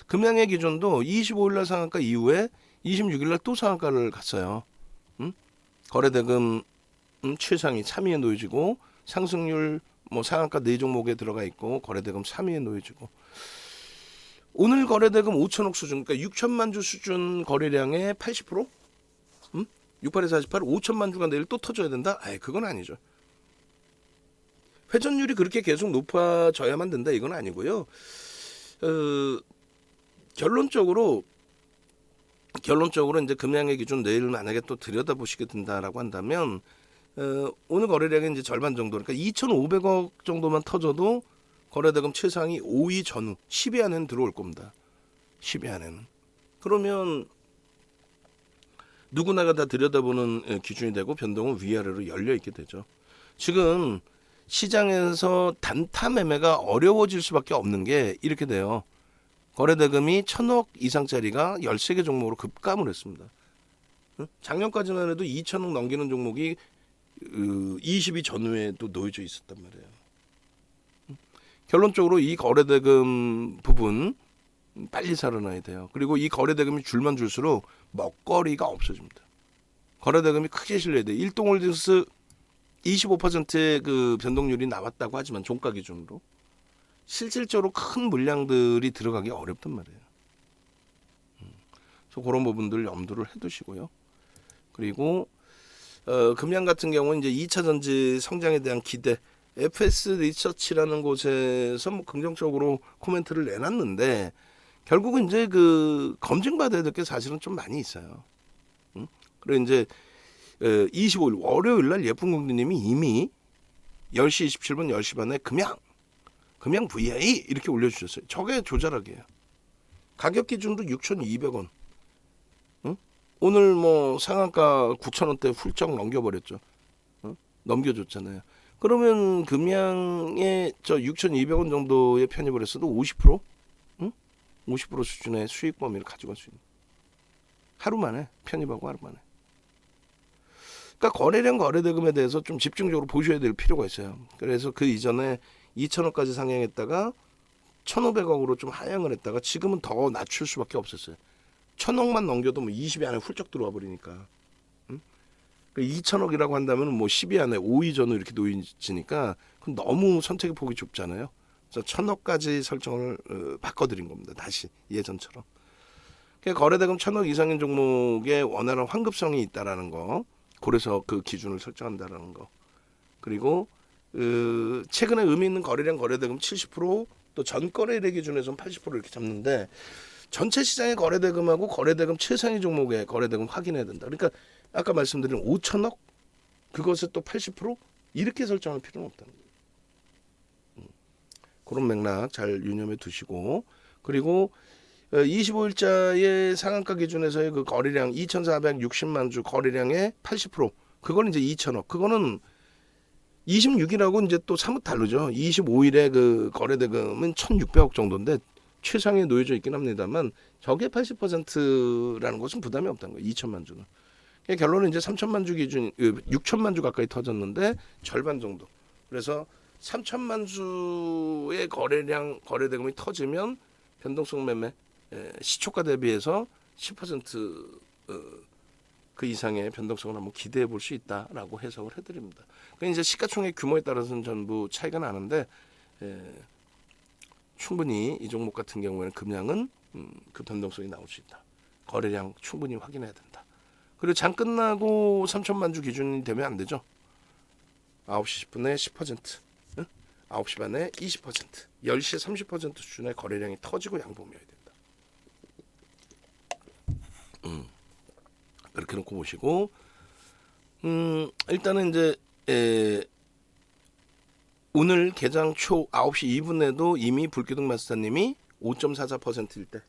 금양의 기준도 25일날 상한가 이후에 26일날 또 상한가를 갔어요. 거래대금 최상위 3위에 놓여지고 상승률 뭐 상한가 4종목에 들어가 있고 거래대금 3위에 놓여지고 오늘 거래대금 5천억 수준, 그러니까 6천만 주 수준 거래량의 80%? 68에 48, 5천만 주가 내일 또 터져야 된다? 아이, 그건 아니죠. 회전율이 그렇게 계속 높아져야만 된다, 이건 아니고요. 결론적으로 이제 금양의 기준 내일 만약에 또 들여다보시게 된다라고 한다면 오늘 거래량의 이제 절반 정도, 그러니까 2,500억 정도만 터져도 거래대금 최상위 5위 전후 10위 안에는 들어올 겁니다. 10위 안에는. 그러면 누구나가 다 들여다보는 기준이 되고 변동은 위아래로 열려 있게 되죠. 지금 시장에서 단타 매매가 어려워질 수밖에 없는 게 이렇게 돼요. 거래대금이 1,000억 이상짜리가 13개 종목으로 급감을 했습니다. 작년까지만 해도 2,000억 넘기는 종목이 20위 전후에 또 놓여져 있었단 말이에요. 결론적으로 이 거래대금 부분 빨리 살아나야 돼요. 그리고 이 거래대금이 줄만 줄수록 먹거리가 없어집니다. 거래대금이 크게 실려야 돼요. 일동홀딩스 25%의 그 변동률이 나왔다고 하지만 종가 기준으로 실질적으로 큰 물량들이 들어가기 어렵단 말이에요. 그래서 그런 부분들 염두를 해두시고요. 그리고 금양 같은 경우는 이제 2차 전지 성장에 대한 기대, FS 리서치라는 곳에서 뭐 긍정적으로 코멘트를 내놨는데 결국은 이제 그 검증받아야 될 게 사실은 좀 많이 있어요. 그리고 이제 25일 월요일 날 예쁜 공주님이 이미 10시 27분 10시 반에 금양 VI 이렇게 올려주셨어요. 저게 조자락이에요. 가격 기준도 6,200원. 오늘 뭐 상한가 9,000원대 훌쩍 넘겨버렸죠. 넘겨줬잖아요. 그러면 금양에 저 6,200원 정도에 편입을 했어도 50%? 50% 수준의 수익 범위를 가지고 갈 수 있는. 하루 만에 편입하고 하루 만에. 그러니까 거래량 거래대금에 대해서 좀 집중적으로 보셔야 될 필요가 있어요. 그래서 그 이전에 2천억까지 상향했다가 1,500억으로 좀 하향을 했다가 지금은 더 낮출 수밖에 없었어요. 1,000억만 넘겨도 뭐 20위 안에 훌쩍 들어와 버리니까. 2천억이라고 한다면 뭐 10위 안에 5위 전후 이렇게 놓이지니까 그건 너무 선택의 폭이 좁잖아요. 그래서 1,000억까지 설정을 바꿔드린 겁니다. 다시 예전처럼. 그러니까 거래대금 1,000억 이상인 종목에 원활한 환급성이 있다라는 거. 그래서 그 기준을 설정한다라는 거. 그리고 최근에 의미 있는 거래량 거래대금 70%, 또 전거래일 기준에서는 80% 이렇게 잡는데 전체 시장의 거래대금하고 거래대금 최상위 종목의 거래대금 확인해야 된다. 그러니까 아까 말씀드린 5천억 그것을 또 80% 이렇게 설정할 필요는 없다는 거예요. 그런 맥락 잘 유념해 두시고 그리고 25일자의 상한가 기준에서의 그 거래량 2,460만 주 거래량의 80% 그거는 이제 2천억 그거는 26일하고 이제 또 사뭇 다르죠. 25일에 그 거래대금은 1,600억 정도인데 최상위에 놓여져 있긴 합니다만 저게 80%라는 것은 부담이 없다는 거예요. 2천만 주는. 결론은 이제 3천만 주 기준, 6천만 주 가까이 터졌는데 절반 정도. 그래서 3천만 주의 거래량, 거래대금이 터지면 변동성 매매 시초가 대비해서 10% 그 이상의 변동성을 한번 기대해 볼 수 있다라고 해석을 해드립니다. 그러니까 이제 시가총액 규모에 따라서는 전부 차이가 나는데 충분히 이 종목 같은 경우에는 금양은 그 변동성이 나올 수 있다. 거래량 충분히 확인해야 된다. 그리고 장 끝나고 3천만 주 기준이 되면 안 되죠. 9시 10분에 10%, 9시 반에 20%, 10시에 30% 수준의 거래량이 터지고 양봉이어야 된다. 그렇게 놓고 보시고 일단은 이제 오늘 개장 초 9시 2분에도 이미 불기둥 마스터님이 5.44%일 때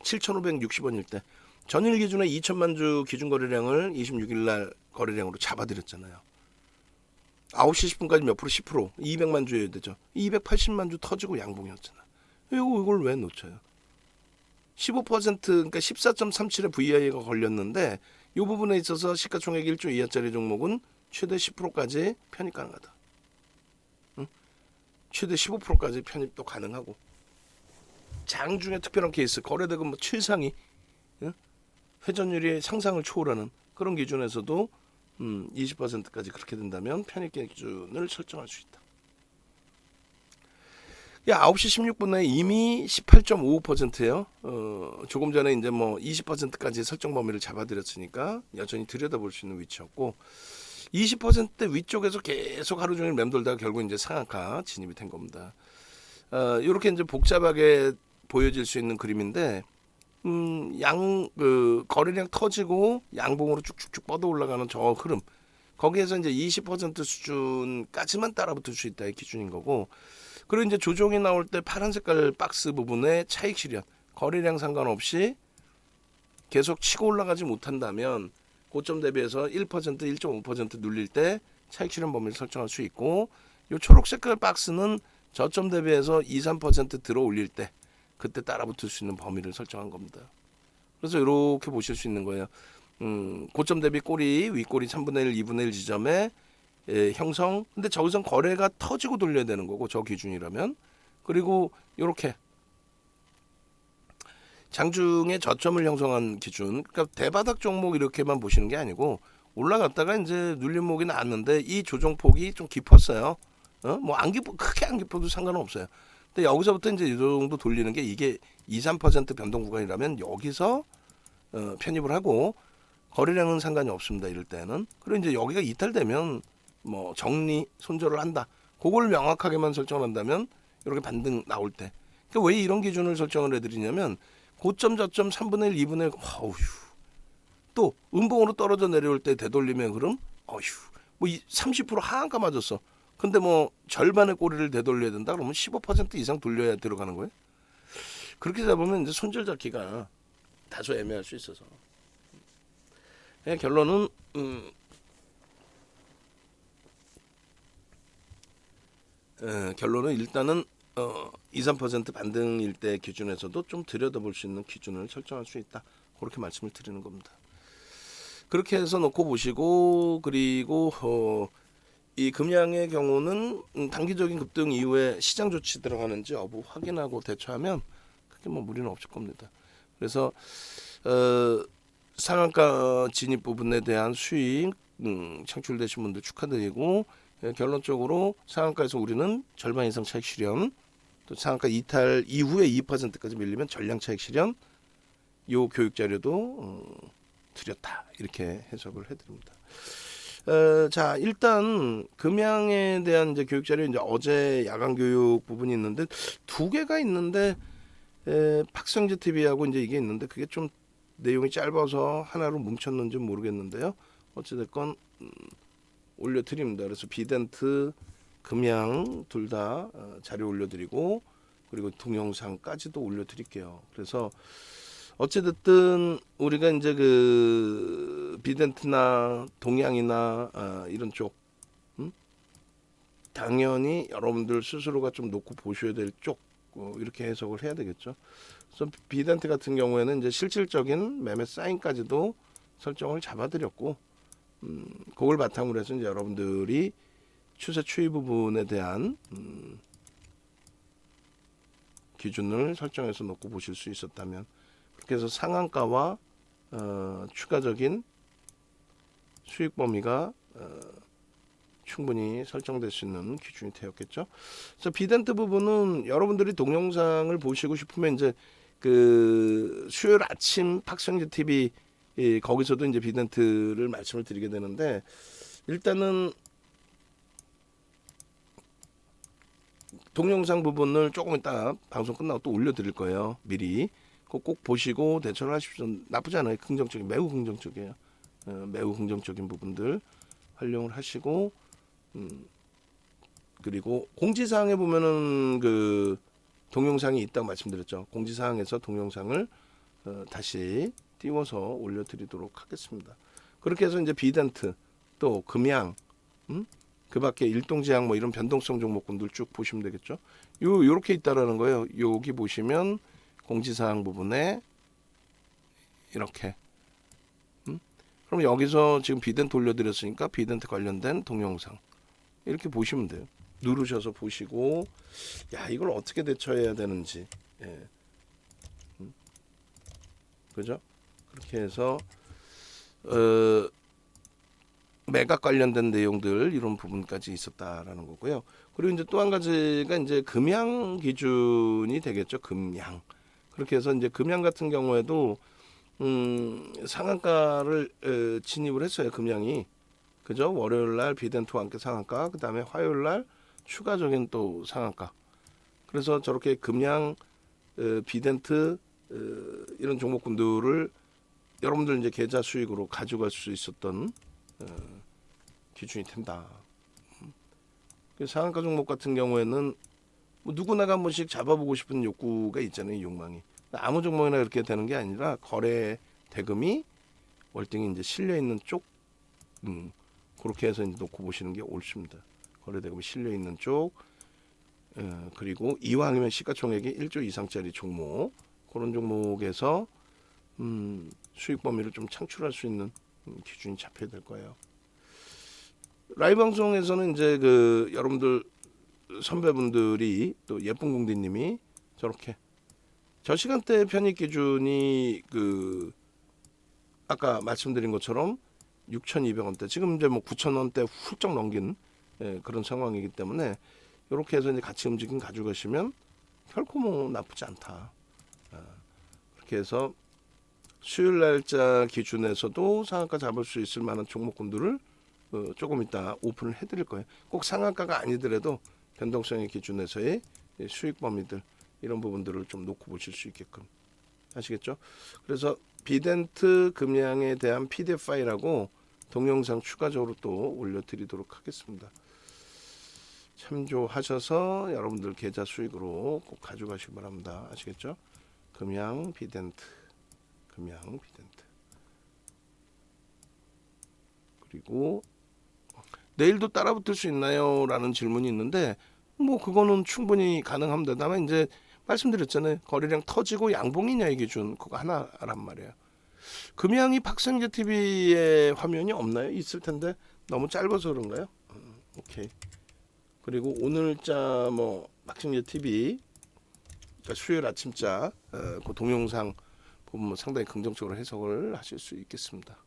7,560원일 때 전일 기준에 2천만 주 기준 거래량을 26일 날 거래량으로 잡아드렸잖아요. 9시 10분까지 몇 프로? 10%. 200만 주여야 되죠. 280만 주 터지고 양봉이었잖아요. 이걸 왜 놓쳐요? 15% 그러니까 14.37의 VI가 걸렸는데 이 부분에 있어서 시가총액 1조 이하짜리 종목은 최대 10%까지 편입 가능하다. 최대 15%까지 편입도 가능하고 장중에 특별한 케이스, 거래대금 뭐 최상위, 예? 회전율이 상상을 초월하는 그런 기준에서도 20%까지 그렇게 된다면 편입 기준을 설정할 수 있다. 9시 16분에 이미 18.55%예요. 조금 전에 이제 뭐 20%까지 설정 범위를 잡아드렸으니까 여전히 들여다볼 수 있는 위치였고, 20%대 위쪽에서 계속 하루 종일 맴돌다가 결국 이제 상한가 진입이 된 겁니다. 이렇게 이제 복잡하게 보여질 수 있는 그림인데, 거래량 터지고 양봉으로 쭉쭉쭉 뻗어 올라가는 저 흐름, 거기에서 이제 20% 수준까지만 따라붙을 수 있다의 기준인 거고, 그리고 이제 조정이 나올 때 파란 색깔 박스 부분에 차익 실현, 거래량 상관없이 계속 치고 올라가지 못한다면 고점 대비해서 1%, 1.5% 눌릴 때 차익 실현 범위를 설정할 수 있고, 이 초록 색깔 박스는 저점 대비해서 2, 3% 들어 올릴 때 그때 따라붙을 수 있는 범위를 설정한 겁니다. 그래서 이렇게 보실 수 있는 거예요. 고점 대비 꼬리, 윗꼬리 3분의 1, 2분의 1 지점에 형성. 근데 저기선 거래가 터지고 돌려야 되는 거고, 저 기준이라면. 그리고 이렇게 장중에 저점을 형성한 기준. 그러니까 대바닥 종목 이렇게만 보시는 게 아니고, 올라갔다가 이제 눌림목이 나왔는데 이 조정폭이 좀 깊었어요. 뭐 안 깊어, 크게 안 깊어도 상관은 없어요. 근데 여기서부터 이제 이 정도 돌리는 게, 이게 2, 3% 변동 구간이라면 여기서 편입을 하고 거래량은 상관이 없습니다. 이럴 때는. 그리고 이제 여기가 이탈되면 뭐 정리 손절을 한다. 그걸 명확하게만 설정을 한다면 이렇게 반등 나올 때. 그러니까 왜 이런 기준을 설정을 해드리냐면, 고점 저점 3분의 1, 2분의 1, 어휴. 또 음봉으로 떨어져 내려올 때 되돌림의 흐름, 어휴. 뭐 30% 하한가 맞았어. 근데 뭐 절반의 꼬리를 되돌려야 된다 그러면 15% 이상 돌려야 들어가는 거예요. 그렇게 잡으면 이제 손절 잡기가 다소 애매할 수 있어서, 결론은 결론은 일단은 2, 3% 반등일 때 기준에서도 좀 들여다볼 수 있는 기준을 설정할 수 있다. 그렇게 말씀을 드리는 겁니다. 그렇게 해서 놓고 보시고, 그리고 이 금양의 경우는 단기적인 급등 이후에 시장 조치 들어가는지 여부 확인하고 대처하면 크게 뭐 무리는 없을 겁니다. 그래서 상한가 진입 부분에 대한 수익 창출되신 분들 축하드리고, 결론적으로 상한가에서 우리는 절반 이상 차익 실현, 또 상한가 이탈 이후에 2%까지 밀리면 전량 차익 실현, 요 교육 자료도 드렸다, 이렇게 해석을 해드립니다. 자, 일단 금양에 대한 이제 교육 자료, 이제 어제 야간 교육 부분이 있는데 두 개가 있는데, 박성재 TV하고 이제 이게 있는데 그게 좀 내용이 짧아서 하나로 뭉쳤는지 모르겠는데요. 어찌됐건 올려드립니다. 그래서 비덴트, 금양 둘 다 자료 올려드리고, 그리고 동영상까지도 올려드릴게요. 그래서 어찌됐든 우리가 이제 그 비덴트나 동양이나 이런 쪽, 당연히 여러분들 스스로가 좀 놓고 보셔야 될 쪽, 이렇게 해석을 해야 되겠죠. 그래서 비덴트 같은 경우에는 이제 실질적인 매매 사인까지도 설정을 잡아드렸고, 그걸 바탕으로 해서 이제 여러분들이 추세 추이 부분에 대한 기준을 설정해서 놓고 보실 수 있었다면, 그렇게 해서 상한가와 추가적인 수익 범위가 충분히 설정될 수 있는 기준이 되었겠죠. 그래서 비덴트 부분은 여러분들이 동영상을 보시고 싶으면 이제 그 수요일 아침 박성재 TV, 거기서도 이제 비덴트를 말씀을 드리게 되는데, 일단은 동영상 부분을 조금 이따 방송 끝나고 또 올려드릴 거예요. 미리 꼭 보시고 대처를 하십시오. 나쁘지 않아요. 긍정적인, 매우 긍정적이에요. 매우 긍정적인 부분들 활용을 하시고, 그리고 공지사항에 보면은 그 동영상이 있다고 말씀드렸죠. 공지사항에서 동영상을 다시 띄워서 올려드리도록 하겠습니다. 그렇게 해서 이제 비덴트, 또 금양, 그 밖에 일동제약 뭐 이런 변동성 종목군들 쭉 보시면 되겠죠. 요렇게 있다라는 거예요. 여기 보시면 공지사항 부분에 이렇게, 그럼 여기서 지금 비덴트 올려드렸으니까 비덴트 관련된 동영상 이렇게 보시면 돼요. 누르셔서 보시고, 야, 이걸 어떻게 대처해야 되는지, 그죠? 그렇게 해서 어, 매각 관련된 내용들 이런 부분까지 있었다라는 거고요. 그리고 이제 또 한 가지가 이제 금양 기준이 되겠죠. 금양. 그렇게 해서 이제 금양 같은 경우에도 상한가를 진입을 했어요. 금양이. 그죠? 월요일 날 비덴토와 함께 상한가, 그다음에 화요일 날 추가적인 또 상한가. 그래서 저렇게 금양, 비덴트 이런 종목군들을 여러분들 이제 계좌 수익으로 가져갈 수 있었던 기준이 된다. 상한가 종목 같은 경우에는 뭐 누구나가 한 번씩 잡아보고 싶은 욕구가 있잖아요, 욕망이. 아무 종목이나 그렇게 되는 게 아니라 거래 대금이 월등히 이제 실려 있는 쪽, 그렇게 해서 이제 놓고 보시는 게 옳습니다. 거래 대금이 실려 있는 쪽, 그리고 이왕이면 시가총액이 1조 이상짜리 종목, 그런 종목에서 수익 범위를 좀 창출할 수 있는 기준이 잡혀야 될 거예요. 라이브 방송에서는 이제 그 여러분들 선배분들이 또 예쁜 공디님이 저렇게 저 시간대 편입 기준이 그 아까 말씀드린 것처럼 6,200원대 지금 이제 뭐 9,000원대 훌쩍 넘긴 그런 상황이기 때문에 이렇게 해서 이제 같이 움직임 가져가시면 결코 뭐 나쁘지 않다. 그렇게 해서 수요일 날짜 기준에서도 상한가 잡을 수 있을 만한 종목군들을 조금 이따 오픈을 해드릴 거예요. 꼭 상한가가 아니더라도 변동성의 기준에서의 수익 범위들 이런 부분들을 좀 놓고 보실 수 있게끔 아시겠죠? 그래서 비덴트 금양에 대한 PDF 파일하고 동영상 추가적으로 또 올려드리도록 하겠습니다. 참조하셔서 여러분들 계좌 수익으로 꼭 가져가시기 바랍니다. 아시겠죠? 금양 비덴트, 금양 비덴트. 그리고 내일도 따라붙을 수 있나요? 라는 질문이 있는데 뭐 그거는 충분히 가능합니다. 다만 이제 말씀드렸잖아요. 거래량 터지고 양봉이냐의 기준 그거 하나란 말이에요. 금양이 박성재 TV의 화면이 없나요? 있을 텐데 너무 짧아서 그런가요? 오케이. 그리고 오늘자 뭐 박성재 TV 그러니까 수요일 아침자 그 동영상 보면 상당히 긍정적으로 해석을 하실 수 있겠습니다.